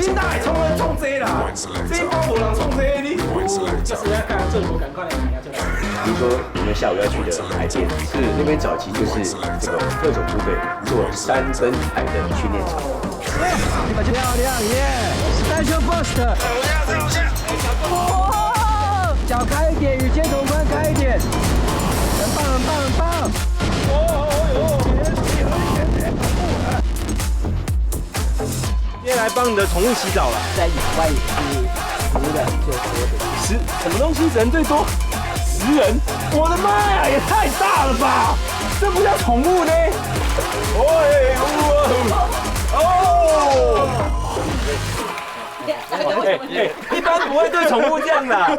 恁大冲这啦，这帮无人冲这你。就是要看政府赶快来拿出来。比如说我们下午要去的海边，是那边早期就是这个特种部队做山跟海的训练场。漂亮耶 ！Special Burst。哦，脚开一点，与肩同宽开一点，很棒很棒很棒。今天来帮你的宠物洗澡了。在野外也是10人最多的。什么东西人最多？10人？我的妈呀，也太大了吧！这不叫宠物呢！一般不会对宠物这样的。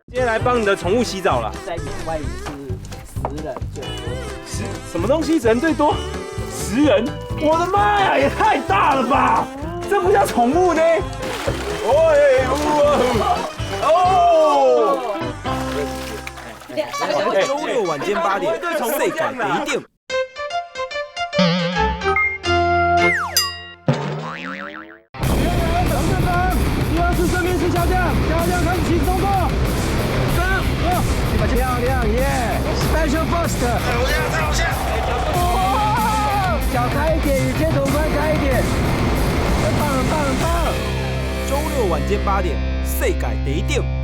今天来帮你的宠物洗澡了。在野外也是10人最多的。什么东西人最多？10人？我的妈呀，也太大了吧！这不叫宠物呢！周6晚间8点，世界第一点。2次正面式下降，开启动作。3、2，漂亮耶 ！Special Burst。脚开一点，与肩同宽开一点，很棒很棒很棒。周6晚间8点，世界第一点。